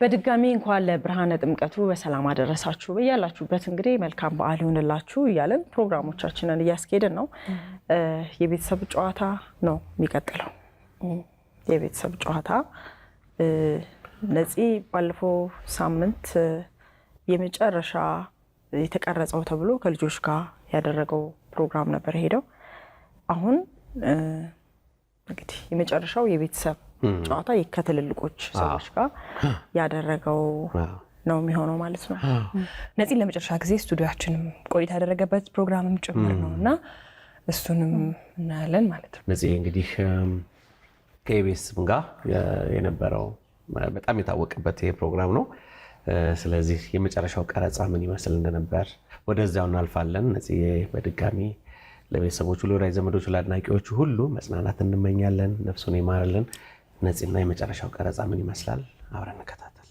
በድጋሚ እንኳን ለብርሃነ ጥምቀቱ በሰላም አደረሳችሁ በያላችሁበት እንግዲህ መልካም በዓል ይሁንላችሁ እያለን ፕሮግራሞቻችንን እያስኬድን ነው። የቤተሰብ ጨዋታ ነው የሚቀጥለው። የቤተሰብ ጨዋታ ነፂ ባለፈው ሳምንት የመጨረሻ የተቀረጸው ተብሎ ከልጆች ጋር ያደረገው ፕሮግራም ነበር ሄደው አሁን እንግዲህ የመጨረሻው የቤተሰብ ጨዋታ ከትልልቆች ሰዎች ጋር ያደረገው ነው የሚሆነው ማለት ነው። ነፂ ለመጨረሻ ጊዜ ስቱዲዮአችንም ቆይታ ያደረገበት ፕሮግራምም ጭምር ነውና እሱንም እናያለን ማለት ነው። ነፂ እንግዲህ ከኢቢኤስም ጋር የነበረው በጣም የታወቀበት ይሄ ፕሮግራም ነው። ስለዚህ የመጨረሻው ቀረጻ ምን ይመስል እንደነበር ወደዛው እናልፋለን። ነፂ በድጋሚ ለቤተሰቦቹ፣ ለወዳጅ ዘመዶቹ፣ ለአድናቂዎቹ ሁሉ መጽናናት እንመኛለን። ነፍሱን ይማርልን። ነፂና የመጨረሻው ቀረጻ ምን ይመስላል? አብረን እንከታተል።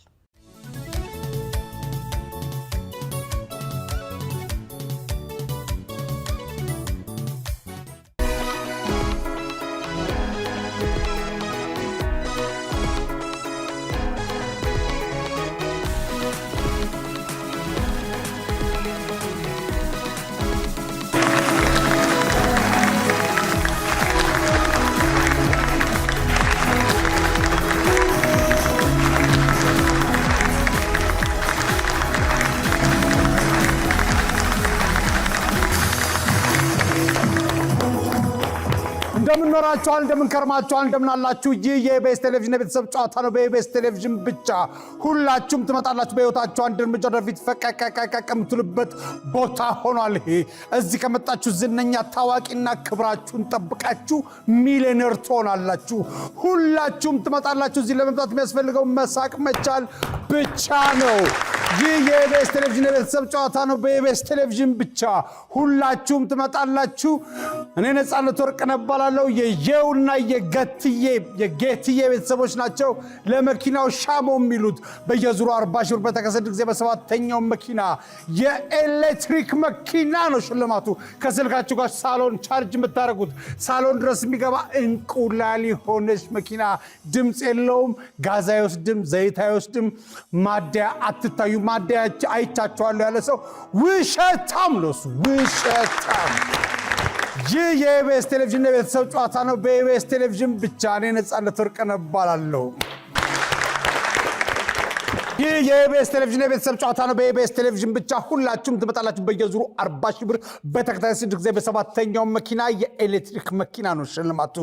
እንደምንኖራችኋል እንደምንከርማችኋል እንደምናላችሁ ይህ የኢቢኤስ ቴሌቪዥን የቤተሰብ ጨዋታ ነው። በኢቢኤስ ቴሌቪዥን ብቻ ሁላችሁም ትመጣላችሁ። በህይወታችሁ አንድ እርምጃ ወደፊት ፈቀቀቀቀ የምትሉበት ቦታ ሆኗል። ይሄ እዚህ ከመጣችሁ ዝነኛ ታዋቂና ክብራችሁን ጠብቃችሁ ሚሊዮነር ትሆናላችሁ። ሁላችሁም ትመጣላችሁ። እዚህ ለመምጣት የሚያስፈልገው መሳቅ መቻል ብቻ ነው። ይህ የኢቢኤስ ቴሌቪዥን የቤተሰብ ጨዋታ ነው። በኢቢኤስ ቴሌቪዥን ብቻ ሁላችሁም ትመጣላችሁ። እኔ ነፃነት ወርቅነህ እባላለሁ። የየውና የጌትዬ ቤተሰቦች ናቸው። ለመኪናው ሻሞ የሚሉት በየዙሩ 40 ሺህ ብር በተከሰተ ጊዜ በሰባተኛው መኪና የኤሌክትሪክ መኪና ነው ሽልማቱ። ከስልካችሁ ጋር ሳሎን ቻርጅ የምታደርጉት ሳሎን ድረስ የሚገባ እንቁላል የሆነች መኪና፣ ድምፅ የለውም፣ ጋዝ አይወስድም፣ ዘይት አይወስድም፣ ማደያ አትታዩ፣ ማደያ አይቻችኋለሁ ያለ ሰው ውሸታም ነው። እሱ ውሸታም። ይህ የኢቢኤስ ቴሌቪዥን የቤተሰብ ጨዋታ ነው። በኢቢኤስ ቴሌቪዥን ብቻ። እኔ ነፃነት ወርቅነህ እባላለሁ። ይህ የኢቢኤስ ቴሌቪዥን የቤተሰብ ጨዋታ ነው። በኢቢኤስ ቴሌቪዥን ብቻ ሁላችሁም ትመጣላችሁ። በየዙሩ 40 ሺህ ብር በተከታታይ 6 ጊዜ በሰባተኛው መኪና የኤሌክትሪክ መኪና ነው ሽልማቱ።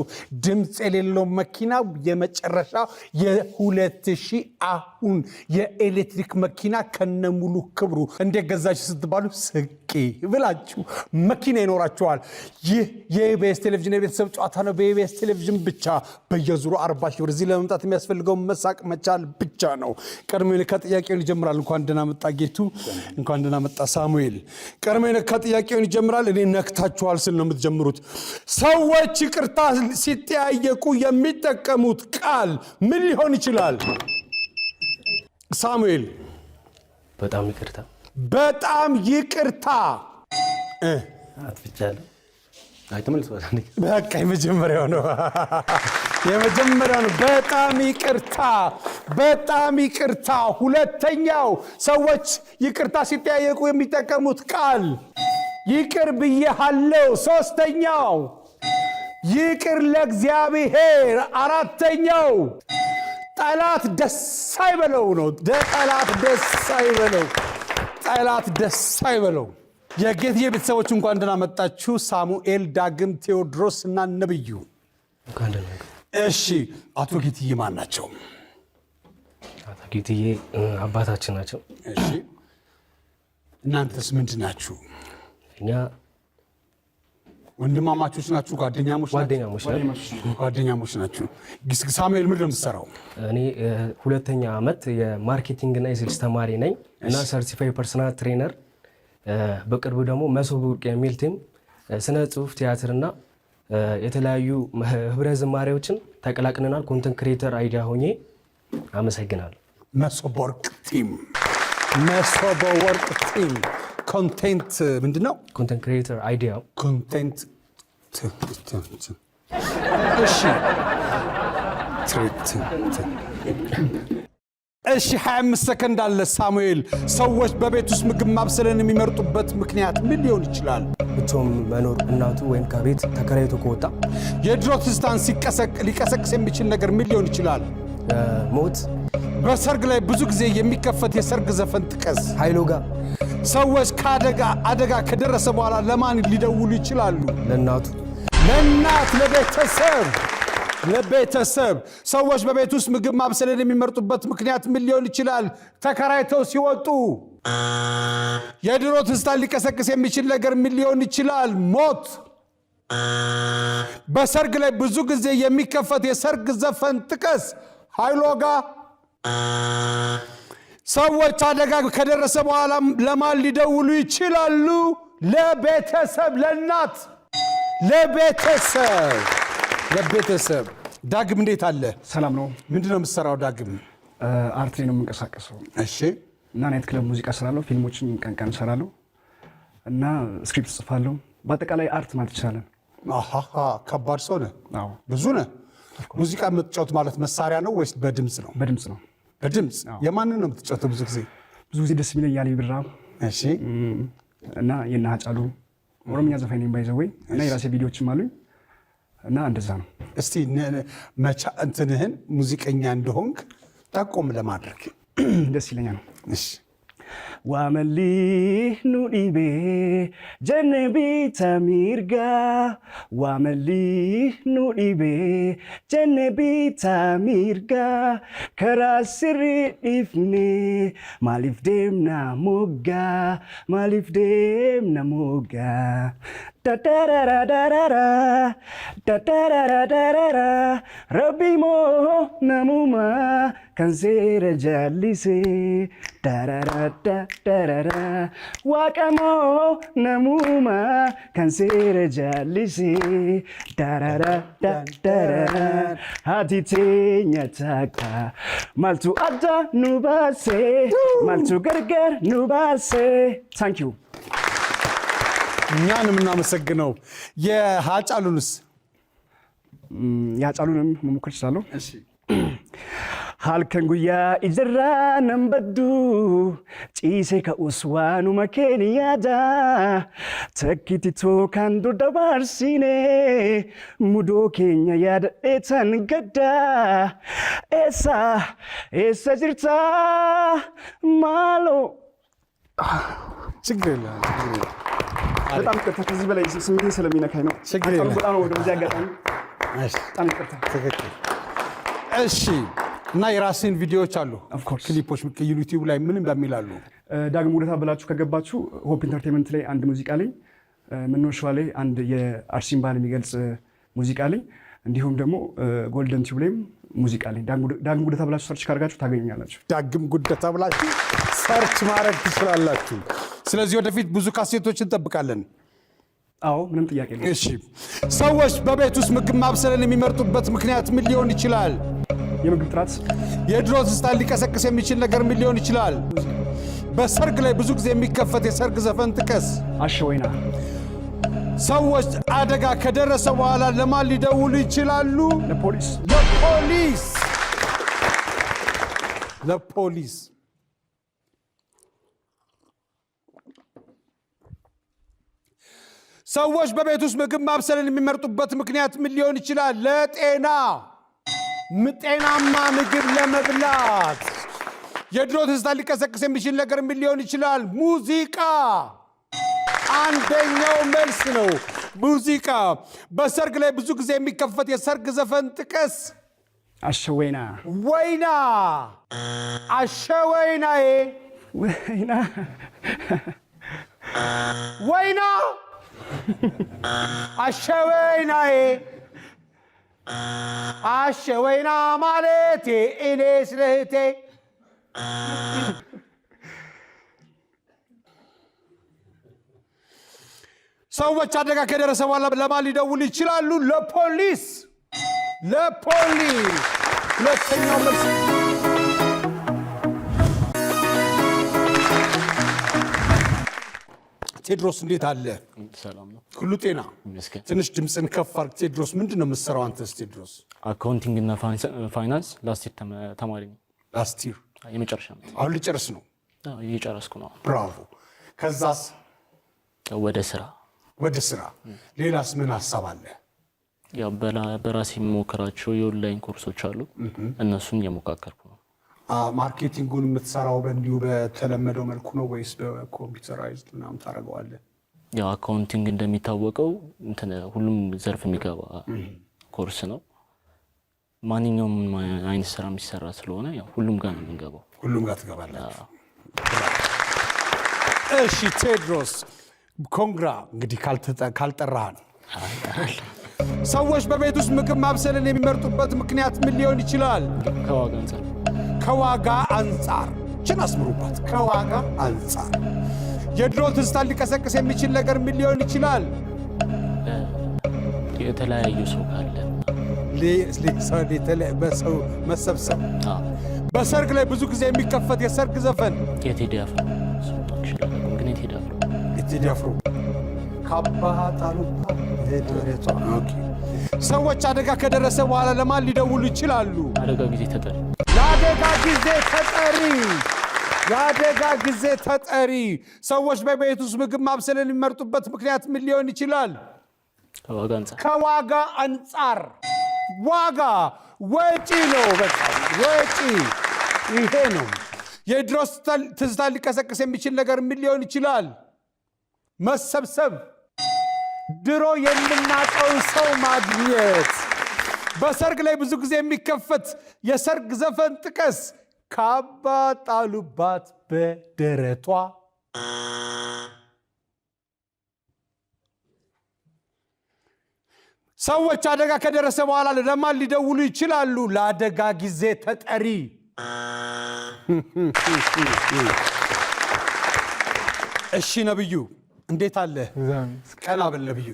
ድምፅ የሌለው መኪና የመጨረሻ የ2000 አሁን የኤሌክትሪክ መኪና ከነሙሉ ክብሩ እንዴት ገዛችሁ ስትባሉ ስቂ ብላችሁ መኪና ይኖራችኋል። ይህ የኢቢኤስ ቴሌቪዥን የቤተሰብ ጨዋታ ነው። በኢቢኤስ ቴሌቪዥን ብቻ በየዙሩ 40 ሺህ ብር። እዚህ ለመምጣት የሚያስፈልገው መሳቅ መቻል ብቻ ነው። ቀድሞ ከጥያቄውን ይጀምራል። እንኳን ደህና መጣ ጌቱ፣ እንኳን ደህና መጣ ሳሙኤል። ቀድሞ ከጥያቄውን ይጀምራል። እኔ ነክታችኋል ስል ነው የምትጀምሩት። ሰዎች ይቅርታ ሲጠያየቁ የሚጠቀሙት ቃል ምን ሊሆን ይችላል? ሳሙኤል። በጣም ይቅርታ። በጣም ይቅርታ። አጥፍቻለሁ። አይተመልስ በቃ የመጀመሪያው ነው። የመጀመሪያው ነው። በጣም ይቅርታ። በጣም ይቅርታ። ሁለተኛው ሰዎች ይቅርታ ሲጠያየቁ የሚጠቀሙት ቃል ይቅር ብዬሃለሁ። ሶስተኛው ይቅር ለእግዚአብሔር። አራተኛው ጠላት ደስ አይበለው ነው። ጠላት ደስ አይበለው። ጠላት ደስ አይበለው። የጌትዬ ቤተሰቦች እንኳን ደህና መጣችሁ። ሳሙኤል፣ ዳግም፣ ቴዎድሮስ እና ነብዩ። እሺ፣ አቶ ጌትዬ ማን ናቸው? አቶ ጌትዬ አባታችን ናቸው። እሺ፣ እናንተስ ምንድን ናችሁ? እኛ ወንድማማቾች ናችሁ? ጓደኛሞች ናችሁ? ሳሙኤል ምንድን ነው የምትሰራው? እኔ ሁለተኛ ዓመት የማርኬቲንግ እና የሴልስ ተማሪ ነኝ እና ሰርቲፋይ ፐርሰናል ትሬነር። በቅርቡ ደግሞ መሶበ ወርቅ የሚል ቲም ስነ ጽሁፍ፣ ቲያትርና የተለያዩ ህብረ ዝማሬዎችን ተቀላቅለናል። ኮንተንት ክሬተር አይዲያ ሆኜ አመሰግናለሁ። መሶበ ወርቅ ቲም። መሶበ ወርቅ ቲም ኮንቴንት ምንድነው? ኮንተንት ክሬተር አይዲያ። ኮንቴንት እሺ እሺ 25 ሰከንድ አለ ሳሙኤል። ሰዎች በቤት ውስጥ ምግብ ማብሰልን የሚመርጡበት ምክንያት ምን ሊሆን ይችላል? ብቻውን መኖር፣ እናቱ ወይም ከቤት ተከራይቶ ከወጣ። የድሮ ትዝታን ሊቀሰቅስ የሚችል ነገር ምን ሊሆን ይችላል? ሞት። በሰርግ ላይ ብዙ ጊዜ የሚከፈት የሰርግ ዘፈን ጥቀስ። ኃይሎ ጋር። ሰዎች አደጋ ከደረሰ በኋላ ለማን ሊደውሉ ይችላሉ? ለእናቱ። ለእናት፣ ለቤተሰብ። ሰዎች በቤት ውስጥ ምግብ ማብሰልን የሚመርጡበት ምክንያት ምን ሊሆን ይችላል? ተከራይተው ሲወጡ። የድሮ ትዝታን ሊቀሰቅስ የሚችል ነገር ምን ሊሆን ይችላል? ሞት። በሰርግ ላይ ብዙ ጊዜ የሚከፈት የሰርግ ዘፈን ጥቀስ። ኃይሎጋ። ሰዎች አደጋ ከደረሰ በኋላ ለማን ሊደውሉ ይችላሉ? ለቤተሰብ፣ ለእናት፣ ለቤተሰብ። ዳግም እንዴት አለ? ሰላም ነው። ምንድነው የምትሰራው ዳግም? አርት ላይ ነው የምንቀሳቀሰው። እሺ። እና ናይት ክለብ ሙዚቃ እሰራለሁ፣ ፊልሞችን ቀን እሰራለሁ እና ስክሪፕት ጽፋለሁ። በአጠቃላይ አርት ማለት ይቻላል። ከባድ ሰው ነህ። አዎ፣ ብዙ ነህ። ሙዚቃ የምትጫወት ማለት መሳሪያ ነው ወይስ በድምፅ ነው? በድምፅ ነው። በድምፅ። የማንን ነው የምትጫወተው? ብዙ ጊዜ ደስ የሚለኝ ያሌ ብራ። እሺ። እና የእነ ሀጫሉ ኦሮምኛ ዘፋኝ ነኝ ባይዘወይ እና የራሴ ቪዲዮዎችም አሉኝ እና እንደዛ ነው። እስቲ እንትንህን ሙዚቀኛ እንደሆንክ ጠቆም ለማድረግ ደስ ይለኛል። እሺ። ዋመሊ ኑዲቤ ጀነቢታ ሚርጋ ዋመሊ ኑዲቤ ጀነቢታ ሚርጋ ከራስሪ ኢፍኔ ማሊፍ ደምና ሞጋ ማሊፍ ደምና ሞጋ ዳዳራዳራራ ዳዳራዳራራ ረቢሞ ነሙማ ከንሴረ ጃሊሴ ዳራራዳራራ ዋቀሞ ነሙማ ከንሴረ ጃሊሴ ዳራራዳራራ ሀቲቴኛ ታካ ማልቱ አዳ ኑባሴ ማልቱ ገርገር ኑባሴ። ታንክ ዩ። እኛን የምናመሰግነው። የሀጫሉንስ? የሀጫሉንም መሞከር እችላለሁ። halkan guyyaa ijarraa nan baddu ciise ka'us waanuma keenya yaada takkiti tookaan dur dabarsine mudoo keenya yaadadheetan gadda eessa jirta maalo ችግር የለም። በጣም ይቅርታ ከዚህ በላይ ስሜቴን ስለሚነካኝ ነው። ችግር የለም። በጣም ነው ወደዚህ አጋጣሚ በጣም ይቅርታ። ትክክል። እሺ። እና የራስን ቪዲዮዎች አሉ፣ ክሊፖች ዩቲዩብ ላይ ምንም በሚላሉ ዳግም ጉደታ ብላችሁ ከገባችሁ ሆፕ ኢንተርቴይንመንት ላይ አንድ ሙዚቃ ላይ ምንወሽዋ ላይ አንድ የአርሲን ባህል የሚገልጽ ሙዚቃ ላይ እንዲሁም ደግሞ ጎልደን ቲዩብ ላይም ሙዚቃ ላይ ዳግም ጉደታ ብላችሁ ሰርች ካደረጋችሁ ታገኙኛላችሁ። ዳግም ጉደታ ብላችሁ ሰርች ማድረግ ትችላላችሁ። ስለዚህ ወደፊት ብዙ ካሴቶች እንጠብቃለን። አዎ፣ ምንም ጥያቄ የለም። እሺ። ሰዎች በቤት ውስጥ ምግብ ማብሰልን የሚመርጡበት ምክንያት ምን ሊሆን ይችላል? የምግብ ጥራት። የድሮ ትዝታን ሊቀሰቅስ የሚችል ነገር ምን ሊሆን ይችላል? በሰርግ ላይ ብዙ ጊዜ የሚከፈት የሰርግ ዘፈን ጥቀስ። አሸወይና። ሰዎች አደጋ ከደረሰ በኋላ ለማን ሊደውሉ ይችላሉ? ለፖሊስ። ለፖሊስ። ሰዎች በቤት ውስጥ ምግብ ማብሰልን የሚመርጡበት ምክንያት ምን ሊሆን ይችላል? ለጤና፣ ጤናማ ምግብ ለመብላት። የድሮ ትዝታ ሊቀሰቅስ የሚችል ነገር ምን ሊሆን ይችላል? ሙዚቃ። አንደኛው መልስ ነው፣ ሙዚቃ። በሰርግ ላይ ብዙ ጊዜ የሚከፈት የሰርግ ዘፈን ጥቀስ። አሸወይና። ወይና። አሸወይናዬ። ወይና። ወይና። አሸወይናዬ። አሸወይና ማለቴ እኔ ስለህቴ። ሰዎች አደጋ ከደረሰ በኋላ ለማን ሊደውሉ ይችላሉ? ለፖሊስ። ሁለተኛው መልስ። ቴድሮስ እንዴት አለ? ሰላም ነው። ሁሉ ጤና? ትንሽ ድምፅን ከፍ አድርግ ቴድሮስ። ምንድን ነው የምትሰራው አንተስ ቴድሮስ? አካውንቲንግ እና ፋይናንስ ላስት ይር ተማሪ ነኝ። ላስት ይር የመጨረሻ ዓመት አሁን ልጨርስ ነው? አዎ እየጨረስኩ ነው። ብራቮ። ከዛስ? ወደ ስራ። ሌላስ ምን ሐሳብ አለ? ያው በራሴ የምሞክራቸው የኦንላይን ኮርሶች አሉ እነሱን እየሞካከርኩ ነው። ማርኬቲንጉን የምትሰራው በእንዲሁ በተለመደው መልኩ ነው ወይስ በኮምፒውተራይዝድ ምናምን ታደርገዋለህ? ያው አካውንቲንግ እንደሚታወቀው ሁሉም ዘርፍ የሚገባ ኮርስ ነው። ማንኛውም አይነት ስራ የሚሰራ ስለሆነ ያው ሁሉም ጋር ነው የምንገባው። ሁሉም ጋር ትገባላችሁ። እሺ ቴድሮስ ኮንግራ። እንግዲህ ካልጠራህን ሰዎች በቤት ውስጥ ምግብ ማብሰልን የሚመርጡበት ምክንያት ምን ሊሆን ይችላል? ከዋጋ አንጻር ችን አስምሩባት። ከዋጋ አንጻር የድሮ ትዝታን ሊቀሰቅስ የሚችል ነገር ምን ሊሆን ይችላል? የተለያዩ ሰው ካለ በሰው መሰብሰብ። በሰርግ ላይ ብዙ ጊዜ የሚከፈት የሰርግ ዘፈን የቴዲ አፍሮ ካባታሉታ ለደረቷ። ሰዎች አደጋ ከደረሰ በኋላ ለማን ሊደውሉ ይችላሉ? ለአደጋ ጊዜ ተጠሪ። ሰዎች በቤት ውስጥ ምግብ ማብሰልን የሚመርጡበት ምክንያት ምን ሊሆን ይችላል? ከዋጋ አንጻር። ዋጋ ወጪ ነው። በቃ ወጪ ይሄ ነው። የድሮ ትዝታ ሊቀሰቅስ የሚችል ነገር ምን ሊሆን ይችላል? መሰብሰብ። ድሮ የምናውቀውን ሰው ማግኘት። በሰርግ ላይ ብዙ ጊዜ የሚከፈት የሰርግ ዘፈን ጥቀስ። ካባ ጣሉባት በደረቷ። ሰዎች አደጋ ከደረሰ በኋላ ለማን ሊደውሉ ይችላሉ? ለአደጋ ጊዜ ተጠሪ። እሺ ነብዩ እንዴት አለ? ቀና በል ነብዩ።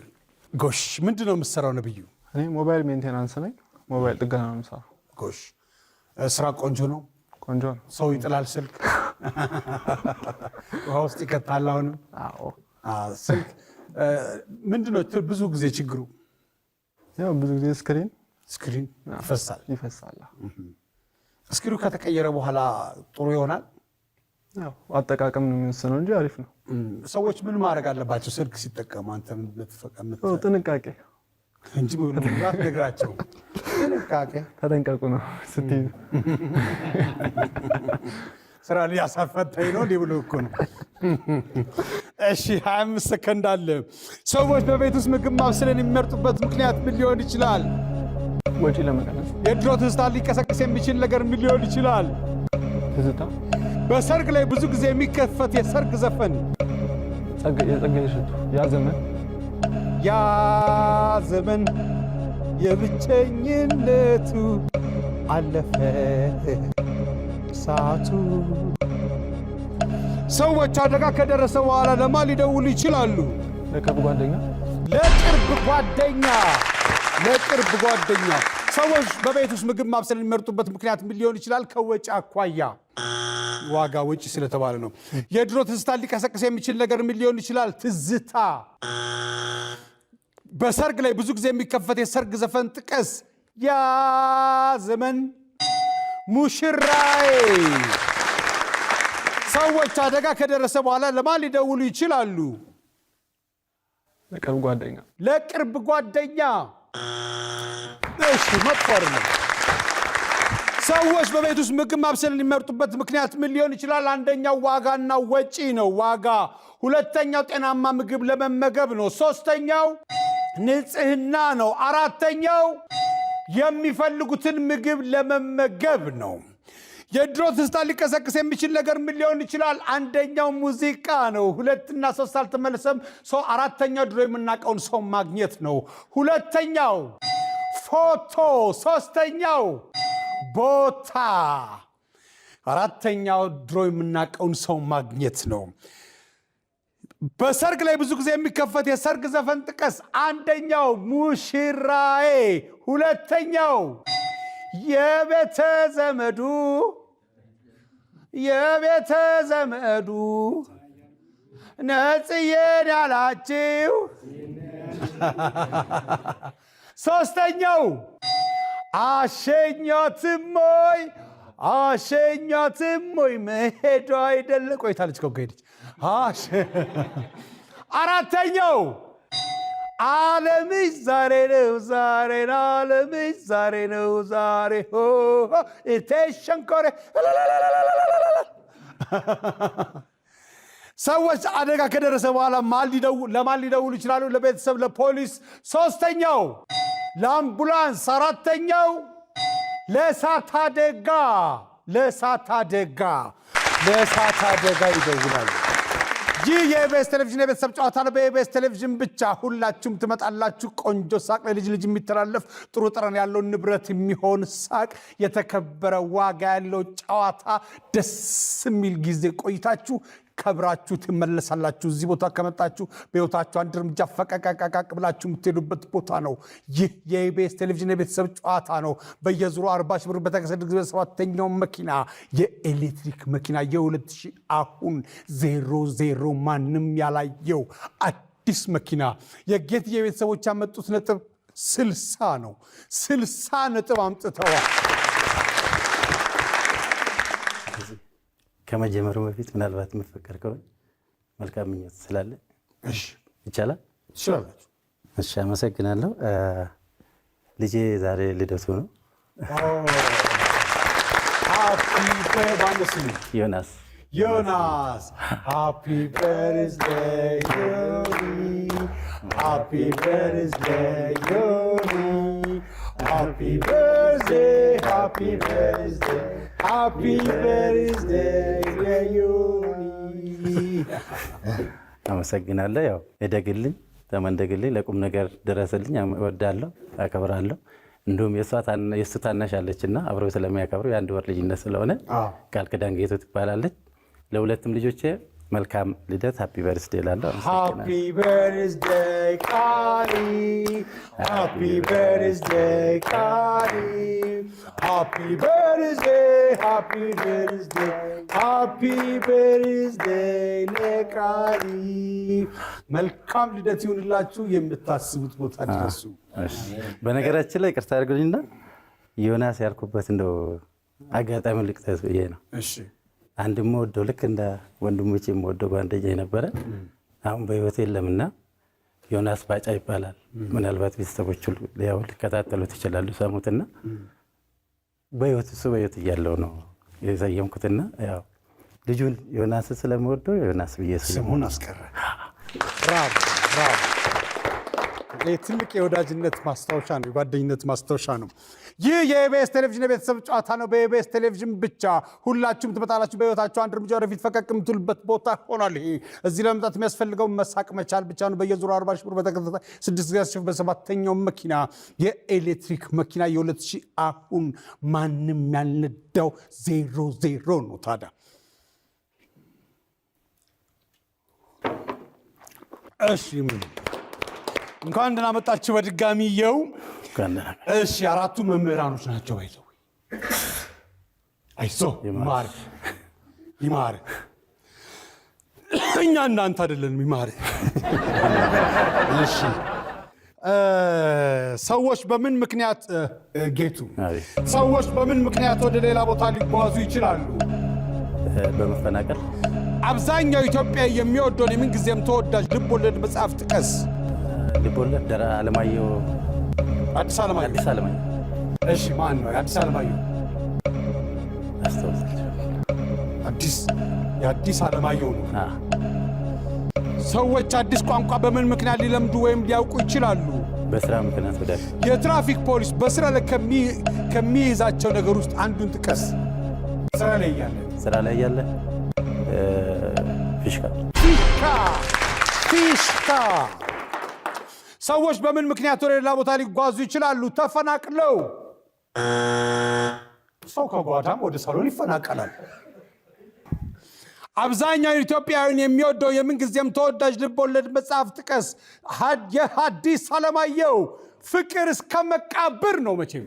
ጎሽ ምንድነው የምትሰራው ነብዩ? እኔ ሞባይል ሜንቴናንስ ነኝ። ሞባይል ጥገና ነው የምሰራው። ጎሽ ስራ ቆንጆ ነው? ቆንጆ ነው። ሰው ይጥላል ስልክ ውሃ ውስጥ ይከታል። አሁንም ስልክ ምንድነው ብዙ ጊዜ ችግሩ? ያው ብዙ ጊዜ ስክሪን ይፈሳል። ስክሪኑ ከተቀየረ በኋላ ጥሩ ይሆናል? ያው አጠቃቀም ነው የሚወስነው እንጂ አሪፍ ነው። ሰዎች ምን ማድረግ አለባቸው ስልክ ሲጠቀሙ? አንተ ጥንቃቄ እንጂ ምንም ነግራቸው ጥንቃቄ ተጠንቀቁ ነው ስትይ ስራ ሊያሳፈተኝ ነው እንዲህ ብሎ እኮ ነው። እሺ 25 ሰከንድ አለ። ሰዎች በቤት ውስጥ ምግብ ማብሰልን የሚመርጡበት ምክንያት ምን ሊሆን ይችላል? ወጪ ለመቀነስ። የድሮ ትዝታ ሊቀሰቅስ የሚችል ነገር ምን ሊሆን ይችላል? ትዝታ። በሰርግ ላይ ብዙ ጊዜ የሚከፈት የሰርግ ዘፈን የጸጋዬ እሸቱ ያ ዘመን የብቸኝነቱ አለፈ ሰዓቱ። ሰዎች አደጋ ከደረሰ በኋላ ለማን ሊደውሉ ይችላሉ? ለቅርብ ጓደኛ። ሰዎች በቤት ውስጥ ምግብ ማብሰል የሚመርጡበት ምክንያት ምን ሊሆን ይችላል? ከወጪ አኳያ። ዋጋ ወጪ ስለተባለ ነው። የድሮ ትዝታ ሊቀሰቅስ የሚችል ነገር ምን ሊሆን ይችላል? ትዝታ። በሰርግ ላይ ብዙ ጊዜ የሚከፈት የሰርግ ዘፈን ጥቀስ። ያ ዘመን ሙሽራዬ። ሰዎች አደጋ ከደረሰ በኋላ ለማን ሊደውሉ ይችላሉ? ለቅርብ ጓደኛ። እሺ መጥፎ አይደለም። ሰዎች በቤት ውስጥ ምግብ ማብሰል የሚመርጡበት ምክንያት ምን ሊሆን ይችላል? አንደኛው ዋጋና ወጪ ነው፣ ዋጋ። ሁለተኛው ጤናማ ምግብ ለመመገብ ነው። ሶስተኛው ንጽህና ነው። አራተኛው የሚፈልጉትን ምግብ ለመመገብ ነው። የድሮ ትዝታ ሊቀሰቅስ የሚችል ነገር ምን ሊሆን ይችላል? አንደኛው ሙዚቃ ነው። 2 እና 3 አልተመለሰም። አራተኛው ድሮ የምናውቀውን ሰው ማግኘት ነው። ሁለተኛው ፎቶ፣ ሶስተኛው ቦታ፣ አራተኛው ድሮ የምናውቀውን ሰው ማግኘት ነው። በሰርግ ላይ ብዙ ጊዜ የሚከፈት የሰርግ ዘፈን ጥቀስ። አንደኛው ሙሽራዬ፣ ሁለተኛው የቤተ ዘመዱ ነጽዬን ያላችሁ፣ ሶስተኛው አሸኛትም ሆይ አሸኛትም ወይ መሄዷ አይደለ ቆይታለች ከሄደች አራተኛው ዓለምሽ ዛሬ ነው ዛሬ ዓለምሽ ዛሬ ነው ዛሬ እቴሸንኮሬ ሰዎች አደጋ ከደረሰ በኋላ ለማን ሊደውሉ ይችላሉ? ለቤተሰብ፣ ለፖሊስ። ሶስተኛው ለአምቡላንስ። አራተኛው ለእሳት አደጋ ይደውላሉ። ይህ የኢቢኤስ ቴሌቪዥን የቤተሰብ ጨዋታ ነው። በኢቢኤስ ቴሌቪዥን ብቻ ሁላችሁም ትመጣላችሁ። ቆንጆ ሳቅ፣ ለልጅ ልጅ የሚተላለፍ ጥሩ ጠረን ያለው ንብረት የሚሆን ሳቅ፣ የተከበረ ዋጋ ያለው ጨዋታ፣ ደስ የሚል ጊዜ ቆይታችሁ ከብራችሁ ትመለሳላችሁ። እዚህ ቦታ ከመጣችሁ በህይወታችሁ አንድ እርምጃ ፈቀቀቀቅ ብላችሁ የምትሄዱበት ቦታ ነው። ይህ የኢቢኤስ ቴሌቪዥን የቤተሰብ ጨዋታ ነው። በየዙሩ 40 ሺህ ብር በተከሰደ ጊዜ ሰባተኛው መኪና የኤሌክትሪክ መኪና የ2000 አሁን 00 ማንም ያላየው አዲስ መኪና የጌትዬ ቤተሰቦች ያመጡት ነጥብ 60 ነው። 60 ነጥብ አምጥተዋል። ከመጀመሩ በፊት ምናልባት የምትፈቀድ ከሆነ መልካም ምኞት ስላለ ይቻላል? እሺ፣ አመሰግናለሁ። ልጄ ዛሬ ልደቱ ነው። ዮናስ ሃፒ በርዝዴይ ሃፒ በርዝዴይ ሃፒ በርዝዴይ ሃፒ በርዝዴይ Happy birthday ዮኒ። አመሰግናለሁ። ያው እደግልኝ፣ ተመንደግልኝ፣ ለቁም ነገር ድረስልኝ። እወዳለሁ፣ አከብራለሁ። እንዲሁም የእሱ ታናሽ አለችና አብረው ስለሚያከብሩ የአንድ ወር ልጅነት ስለሆነ ቃል ኪዳን ጌቱ ትባላለች። ለሁለቱም ልጆቼ መልካም ልደት ሃፒ በርዝዴይ እላለሁ። ሃፒ በርዝዴይ ቃሊ፣ ሃፒ በርዝዴይ ቃሊ፣ ሃፒ በርዝዴይ፣ ሃፒ በርዝዴይ፣ ሃፒ በርዝዴይ ለቃሊ። መልካም ልደት ይሁንላችሁ። የምታስቡት ቦታ ድረሱ። በነገራችን ላይ ይቅርታ አድርጉልኝና ዮናስ ያልኩበት እንደው አጋጣሚ ልቅጠስ ብዬ ነው። እሺ፣ አንድ የምወደው ልክ እንደ ወንድሞቼ የምወደው ጓደኛ ነበረ። አሁን በህይወት የለምና ዮናስ ባጫ ይባላል። ምናልባት ቤተሰቦቹ ያው ሊከታተሉት ይችላሉ ሰሙትና እሱ በህይወት እያለው ነው የሰየምኩትና ያው ልጁን ዮናስ ስለምወደው ዮናስ ብዬ ስሙን አስቀረ። ብራቮ ብራቮ። ትልቅ የወዳጅነት ማስታወሻ ነው፣ የጓደኝነት ማስታወሻ ነው። ይህ የኢቢኤስ ቴሌቪዥን የቤተሰብ ጨዋታ ነው። በኢቢኤስ ቴሌቪዥን ብቻ ሁላችሁም ትመጣላችሁ። በህይወታችሁ አንድ እርምጃ ወደፊት ፈቀቅ የምትሉበት ቦታ ሆኗል። ይሄ እዚህ ለመምጣት የሚያስፈልገው መሳቅ መቻል ብቻ ነው። በየዙሩ 40 ሺህ ብር በተከታታይ 6 ጊዜ አስሽፍ። በሰባተኛው መኪና የኤሌክትሪክ መኪና የ2000 አሁን ማንም ያልነዳው 00 ነው። ታዲያ እሺ እንኳን ደህና መጣችሁ በድጋሚ የው። እሺ አራቱ መምህራኖች ናቸው። አይተው አይሶ ይማር እኛ እናንተ አይደለንም ይማር። እሺ ሰዎች በምን ምክንያት ጌቱ ሰዎች በምን ምክንያት ወደ ሌላ ቦታ ሊጓዙ ይችላሉ? በመፈናቀል። አብዛኛው ኢትዮጵያ የሚወደውን የምንጊዜም ተወዳጅ ልቦለድ መጽሐፍ ጥቀስ። ልቦለድ አለማየሁ። አዲስ አለማየሁ። እሺ ማን ነው? አዲስ አለማየሁ የአዲስ አለማየሁ ነው። ሰዎች አዲስ ቋንቋ በምን ምክንያት ሊለምዱ ወይም ሊያውቁ ይችላሉ? በስራ ምክንያት። የትራፊክ ፖሊስ በስራ ላይ ከሚይዛቸው ነገር ውስጥ አንዱን ጥቀስ። ስራ ላይ ያለ ፊሽካ። ሰዎች በምን ምክንያት ወደ ሌላ ቦታ ሊጓዙ ይችላሉ? ተፈናቅለው። ሰው ከጓዳም ወደ ሳሎን ይፈናቀላል። አብዛኛው ኢትዮጵያውያን የሚወደው የምንጊዜም ተወዳጅ ልቦለድ መጽሐፍ ጥቀስ። የሐዲስ ዓለማየሁ ፍቅር እስከ መቃብር ነው። መቼም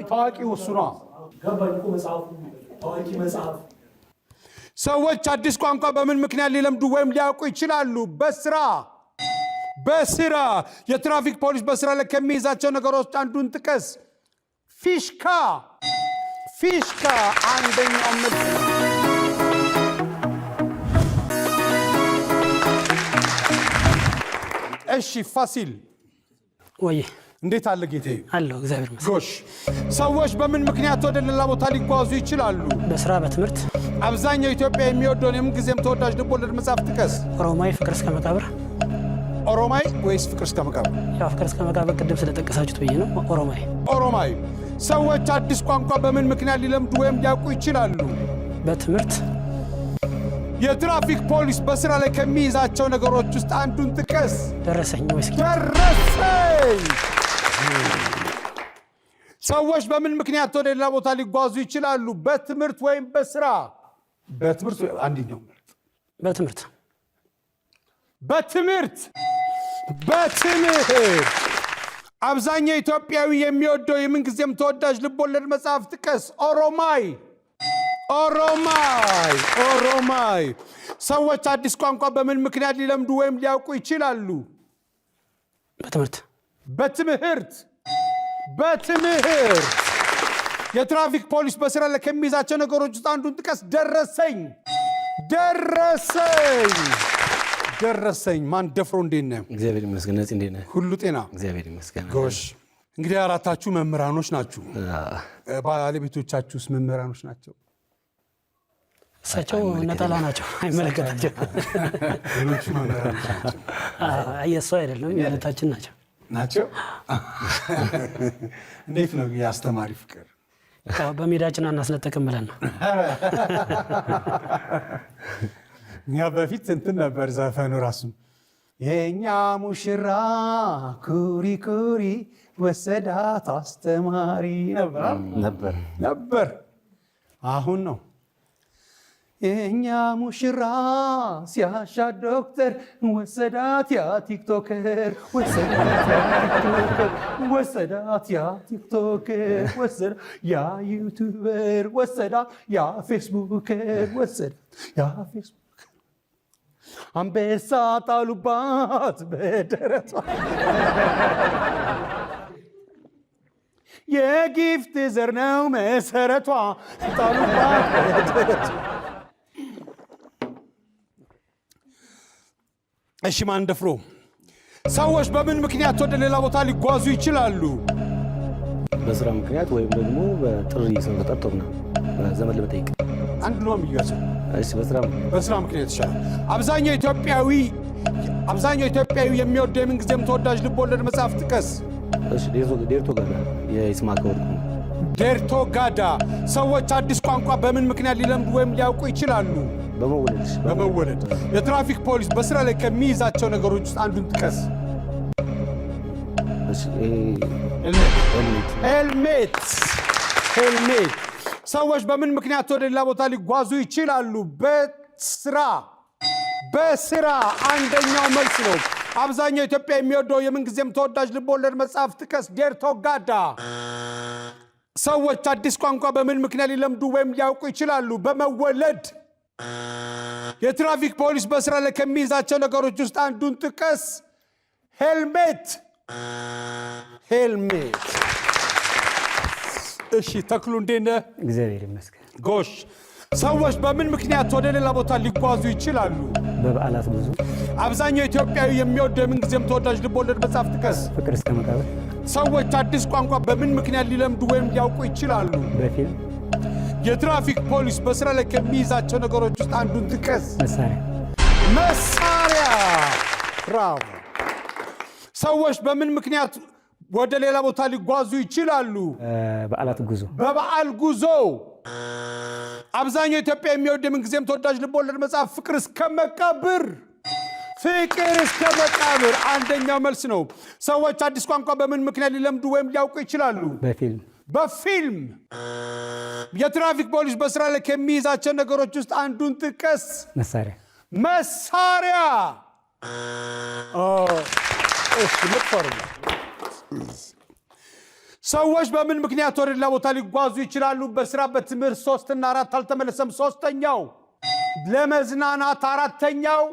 ታዋቂው እሱ ነው። ሰዎች አዲስ ቋንቋ በምን ምክንያት ሊለምዱ ወይም ሊያውቁ ይችላሉ? በስራ። የትራፊክ ፖሊስ በስራ ላይ ከሚይዛቸው ነገሮች አንዱን ጥቀስ። ፊሽካ ፊሽካ አንደኛው መልስ። እሺ ፋሲል ወይ እንዴት አለ ጌታዬ? አለው እግዚአብሔር ይመስገን። ጎሽ ሰዎች በምን ምክንያት ወደ ሌላ ቦታ ሊጓዙ ይችላሉ? በስራ በትምህርት። አብዛኛው ኢትዮጵያ የሚወደውን የምንጊዜም ተወዳጅ ልቦለድ መጽሐፍ ጥቀስ። ኦሮማይ ፍቅር እስከ መቃብር። ኦሮማይ ወይስ ፍቅር እስከ መቃብር? ያው ፍቅር እስከ መቃብር ቅድም ስለጠቀሳችሁት ብዬ ነው። ኦሮማይ ኦሮማይ። ሰዎች አዲስ ቋንቋ በምን ምክንያት ሊለምዱ ወይም ሊያውቁ ይችላሉ? በትምህርት። የትራፊክ ፖሊስ በስራ ላይ ከሚይዛቸው ነገሮች ውስጥ አንዱን ጥቀስ። ደረሰኝ ወይስ ደረሰኝ። ሰዎች በምን ምክንያት ወደ ሌላ ቦታ ሊጓዙ ይችላሉ? በትምህርት ወይም በስራ? በትምህርት አንደኛው ምርጥ። በትምህርት በትምህርት በትምህርት። አብዛኛው ኢትዮጵያዊ የሚወደው የምንጊዜም ተወዳጅ ልቦለድ መጽሐፍ ጥቀስ። ኦሮማይ ኦሮማይ ኦሮማይ። ሰዎች አዲስ ቋንቋ በምን ምክንያት ሊለምዱ ወይም ሊያውቁ ይችላሉ? በትምህርት በትምህርት በትምህርት። የትራፊክ ፖሊስ በስራ ላይ ከሚይዛቸው ነገሮች ውስጥ አንዱን ጥቀስ። ደረሰኝ ደረሰኝ ደረሰኝ። ማን ደፍሮ እንዴት ነህ? እግዚአብሔር ይመስገን። ነፂ እንዴት ነህ? ሁሉ ጤና? እግዚአብሔር ይመስገን። ጎሽ እንግዲህ አራታችሁ መምህራኖች ናችሁ። ባለቤቶቻችሁስ መምህራኖች ናቸው? እሳቸው ነጠላ ናቸው፣ አይመለከታቸው። ሌሎቹ መምህራኖች ናቸው። የእሱ አይደለም የሁለታችን ናቸው ናቸው። እንዴት ነው የአስተማሪ ፍቅር? በሜዳችን አናስነጠቅም ብለን ነው። እኛ በፊት እንትን ነበር ዘፈኑ ራሱ የኛ ሙሽራ ኩሪ ኩሪ ወሰዳት አስተማሪ ነበር። አሁን ነው የኛ ሙሽራ ሲያሻ ዶክተር ወሰዳት ያ ቲክቶከር ወሰዳት ያ ቲክቶከር ወሰዳት ያ ዩቲዩበር ወሰዳት ያ ፌስቡከር ወሰዳት ያ ፌስቡክ። አንበሳ ጣሉባት በደረቷ የጊፍት ዘር ነው መሰረቷ ጣሉባት በደረቷ። እሺ ማን ደፍሮ? ሰዎች በምን ምክንያት ወደ ሌላ ቦታ ሊጓዙ ይችላሉ? በስራ ምክንያት ወይም ደግሞ በጥሪ ሰው ተጠርቶ ነው ዘመድ ለመጠየቅ። አንድ ነው የሚያዘው። እሺ በስራ ምክንያት ይችላል። አብዛኛው ኢትዮጵያዊ የሚወደው የምንጊዜም ተወዳጅ ልቦለድ መጽሐፍ ጥቀስ። እሺ ዴርቶ ጋዳ የይስማዕከ ወርቁ። ዴርቶ ጋዳ። ሰዎች አዲስ ቋንቋ በምን ምክንያት ሊለምዱ ወይም ሊያውቁ ይችላሉ? በመወለድ። የትራፊክ ፖሊስ በስራ ላይ ከሚይዛቸው ነገሮች ውስጥ አንዱን ጥቀስ። ሄልሜት። ሰዎች በምን ምክንያት ወደ ሌላ ቦታ ሊጓዙ ይችላሉ? በስራ አንደኛው መልስ ነው። አብዛኛው ኢትዮጵያ የሚወደው የምንጊዜም ተወዳጅ ልቦለድ መጽሐፍ ጥቀስ። ዴርቶ ጋዳ። ሰዎች አዲስ ቋንቋ በምን ምክንያት ሊለምዱ ወይም ሊያውቁ ይችላሉ? በመወለድ። የትራፊክ ፖሊስ በስራ ላይ ከሚይዛቸው ነገሮች ውስጥ አንዱን ጥቀስ። ሄልሜት። እሺ ተክሉ እንዴት ነህ? እግዚአብሔር ይመስገን። ጎሽ ሰዎች በምን ምክንያት ወደ ሌላ ቦታ ሊጓዙ ይችላሉ? በበዓላት ጉዞ። አብዛኛው ኢትዮጵያዊ የሚወደው የምንጊዜም ተወዳጅ ልቦለድ መጽሐፍ ጥቀስ። ፍቅር እስከ መቃብር። ሰዎች አዲስ ቋንቋ በምን ምክንያት ሊለምዱ ወይም ሊያውቁ ይችላሉ? በፊልም። የትራፊክ ፖሊስ በስራ ላይ ከሚይዛቸው ነገሮች ውስጥ አንዱን ጥቀስ። መሳሪያ። ብራቮ። ሰዎች በምን ምክንያት ወደ ሌላ ቦታ ሊጓዙ ይችላሉ? በበዓል ጉዞ። አብዛኛው ኢትዮጵያ የሚወደው የምንጊዜም ተወዳጅ ልቦለድ መጽሐፍ ፍቅር እስከ መቃብር አንደኛው መልስ ነው። ሰዎች አዲስ ቋንቋ በምን ምክንያት ሊለምዱ ወይም ሊያውቁ ይችላሉ? በፊልም። የትራፊክ ፖሊስ በስራ ላይ ከሚይዛቸው ነገሮች ውስጥ አንዱን ጥቀስ። መሳሪያ። ሰዎች በምን ምክንያት ወደ ሌላ ቦታ ሊጓዙ ይችላሉ? በስራ፣ በትምህርት። 3 እና 4 አልተመለሰም። ሶስተኛው ለመዝናናት፣ አራተኛው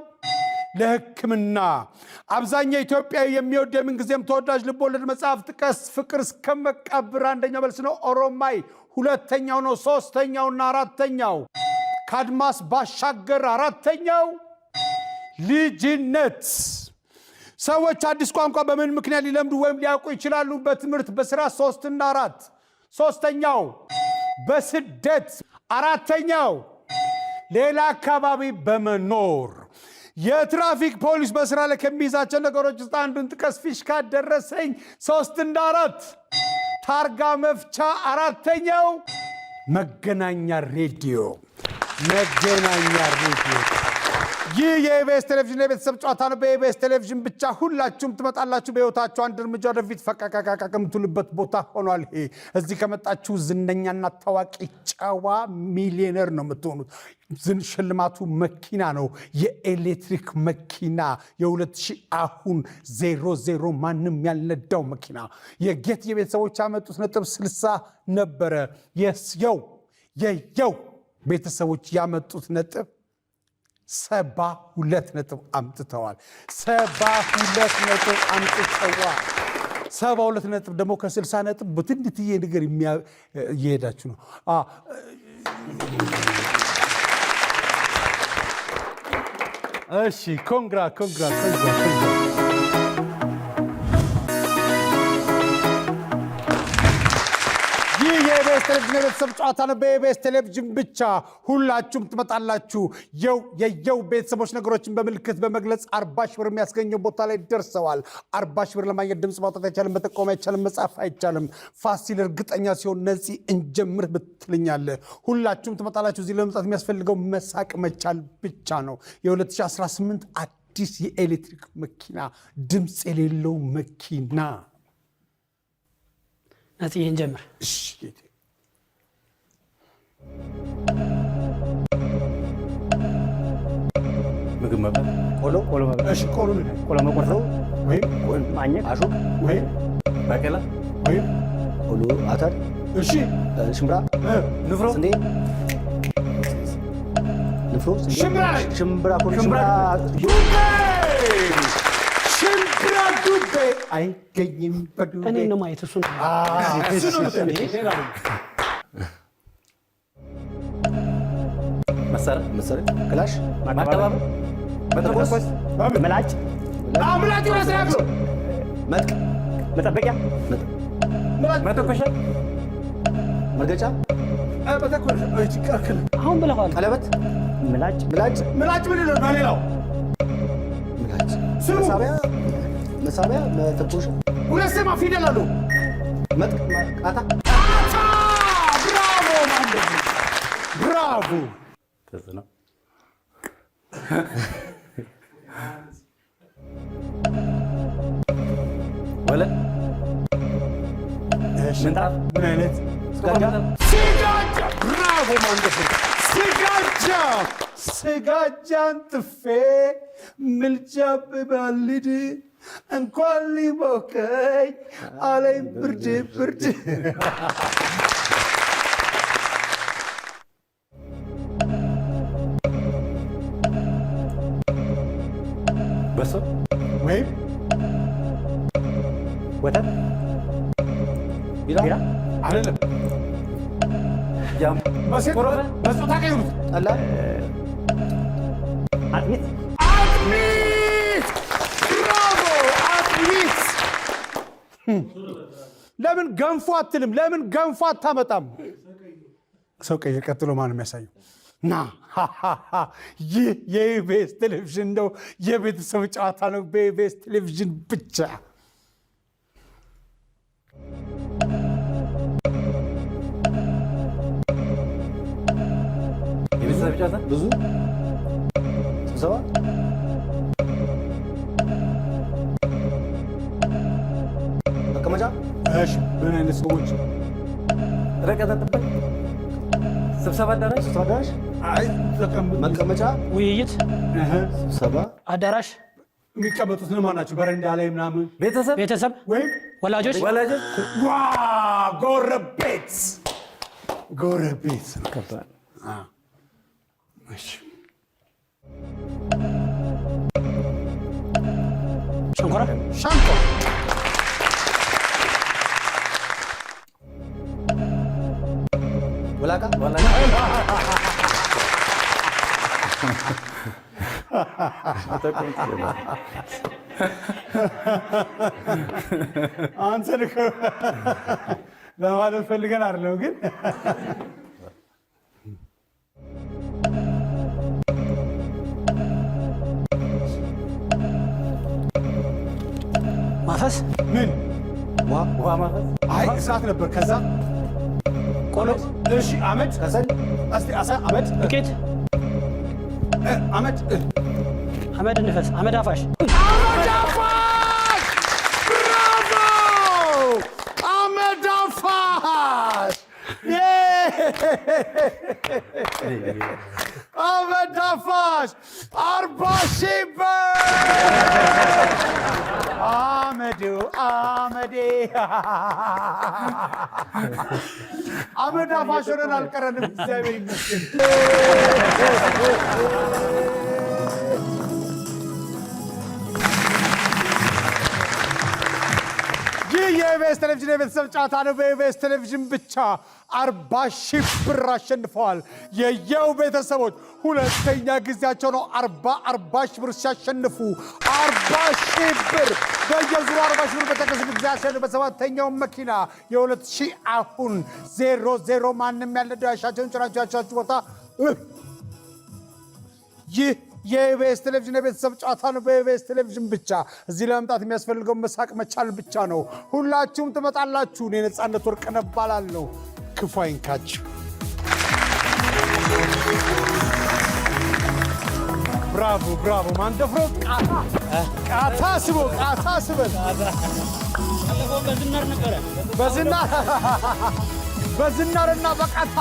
ለሕክምና አብዛኛው ኢትዮጵያዊ የሚወድ የምንጊዜም ተወዳጅ ልቦለድ መጽሐፍ ጥቀስ። ፍቅር እስከ መቃብር አንደኛው መልስ ነው። ኦሮማይ ሁለተኛው ነው። ሶስተኛውና አራተኛው ከአድማስ ባሻገር አራተኛው ልጅነት። ሰዎች አዲስ ቋንቋ በምን ምክንያት ሊለምዱ ወይም ሊያውቁ ይችላሉ? በትምህርት፣ በስራ 3 እና 4። ሶስተኛው በስደት፣ አራተኛው ሌላ አካባቢ በመኖር። የትራፊክ ፖሊስ በስራ ላይ ከሚይዛቸው ነገሮች ውስጥ አንዱን ጥቀስ። ፊሽካ፣ ደረሰኝ 3 እና 4። ታርጋ መፍቻ አራተኛው መገናኛ ሬዲዮ። መገናኛ ሬዲዮ። ይህ የኢቢኤስ ቴሌቪዥን የቤተሰብ ጨዋታ ነው። በኢቢኤስ ቴሌቪዥን ብቻ ሁላችሁም ትመጣላችሁ። በህይወታችሁ አንድ እርምጃ ወደፊት ፈቃቃቃ ከምትሉበት ቦታ ሆኗል። ይሄ እዚህ ከመጣችሁ ዝነኛና ታዋቂ ጨዋ ሚሊዮነር ነው የምትሆኑት። ሽልማቱ መኪና ነው፣ የኤሌክትሪክ መኪና የ2000 አሁን 00 ማንም ያልነዳው መኪና። የጌት የቤተሰቦች ያመጡት ነጥብ 60 ነበረ። የየው ቤተሰቦች ያመጡት ነጥብ 72 ነጥብ አምጥተዋል። 72 ነጥብ አምጥተዋል። 72 ነጥብ ደግሞ ከ60 ነጥብ በትንትዬ ነገር እየሄዳችሁ ነው። እሺ ኮንግራ ይህ የኢቢኤስ ቴሌቪዥን የቤተሰብ ጨዋታ ነው። በኢቢኤስ ቴሌቪዥን ብቻ ሁላችሁም ትመጣላችሁ። የየው ቤተሰቦች ነገሮችን በምልክት በመግለጽ 40 ሺህ ብር የሚያስገኘው ቦታ ላይ ደርሰዋል። 40 ሺህ ብር ለማግኘት ድምፅ ማውጣት አይቻልም፣ መጠቆም አይቻልም፣ መጻፍ አይቻልም። ፋሲል እርግጠኛ ሲሆን ነፂ እንጀምር ብትልኛለህ። ሁላችሁም ትመጣላችሁ። እዚህ ለመምጣት የሚያስፈልገው መሳቅ መቻል ብቻ ነው። የ2018 አዲስ የኤሌክትሪክ መኪና፣ ድምፅ የሌለው መኪና። ነፂ እንጀምር። ምግብ መብላት፣ ቆሎ መብላት፣ እሺ ቆሎ መቆርጠው ወይም ማኘክ፣ አሹቅ ወይም ባቄላ ወይም ቆሎ፣ አተር፣ እሺ ሽምብራ፣ ንፍሮ፣ ስንዴ፣ ንፍሮ፣ ሽምብራ፣ ዱቤ አይገኝም በዱቤ። እኔ ነው ማየት እሱ ነው። መሳሪያ፣ ክላሽ፣ ማቀባበል፣ መተኮስ፣ ምላጭ፣ መጠበቂያ፣ መተኮሻ፣ መርገጫ፣ አሁን ብለዋል። ቀለበት፣ ምላጭ ምን ነው በሌላው መሳቢያ፣ መተኮሻ፣ ሁለት ስማ ፊደል አሉ። ቃታ። ብራቮ። ወለል፣ ምንጣፍ፣ ምን አይነት ስጋጃ። ብራቮ ማንደፍ። ስጋጃን ጥፌ ምልጃ ብባልድ እንኳን ሊሞቀኝ አለኝ ብርድ። በሶ ወይም ወተት፣ ቢራ አይደለም። በጾታ ቀይሩት። ጠላ፣ አጥሚት። ብራቮ አጥሚት። ለምን ገንፎ አትልም? ለምን ገንፎ አታመጣም? ሰው ቀይር። ቀጥሎ ማን የሚያሳየው ና። ይህ የኢቢኤስ ቴሌቪዥን ነው። የቤተሰብ ጨዋታ ነው። በኢቢኤስ ቴሌቪዥን ብቻ። የቤተሰብ ጨዋታ ብዙ ስብሰባ፣ መቀመጫ። እሺ ምን አይነት ሰዎች? ርቀት ጥበቃ፣ ስብሰባ አዳራሽ፣ መቀመጫ፣ ውይይት፣ ስብሰባ አዳራሽ። የሚቀመጡት እነማን ናቸው? በረንዳ ላይ ምናምን። ቤተሰብ ወይም ወላጆች። ጎረቤት። ሸንኮራ ሸንኮራ ወላቃ አንተን እኮ ለማለት ፈልገን አይደለም ግን ማፈስ ምን ውሃ ማፈስ አይ እሳት ነበር ከዛ ቆሎ እሺ አመድ ከሰል እስቲ አመድ ዱቄት አመድ አመድ ንፈስ አመድ አፋሽ አመድ አፋሽ ብራቮ አመድ አፋሽ አመድ አፋሽ 40,000 ብር አመዱ አመዴ አመድ አፋሽ ሆነን አልቀረንም እግዚአብሔር ይመስገን የኢቢኤስ ቴሌቪዥን የቤተሰብ ጨዋታ ነው። በኢቢኤስ ቴሌቪዥን ብቻ 40,000 ብር አሸንፈዋል። የየው ቤተሰቦች ሁለተኛ ጊዜያቸው ነው 40,000 ብር ሲያሸንፉ 40,000 ብር በየዙሩ 40,000 ብር በተከሰተ ጊዜ ያሸንፉ። በሰባተኛው መኪና የ2000 አሁን 00 ማንም ያለደው ያሻቸውን ጭናቸው ያሻችሁ ቦታ ይህ የኢቢኤስ ቴሌቪዥን የቤተሰብ ጨዋታ ነው። በኢቢኤስ ቴሌቪዥን ብቻ እዚህ ለመምጣት የሚያስፈልገው መሳቅ መቻል ብቻ ነው። ሁላችሁም ትመጣላችሁ። እኔ ነፃነት ወርቅነህ እባላለሁ። ክፉ አይንካችሁ። ብራቮ ብራቮ። ማንደፍሮ ቃታ ስቦ ቃታ ስበል በዝናር ነበረ በዝናርና በቃታ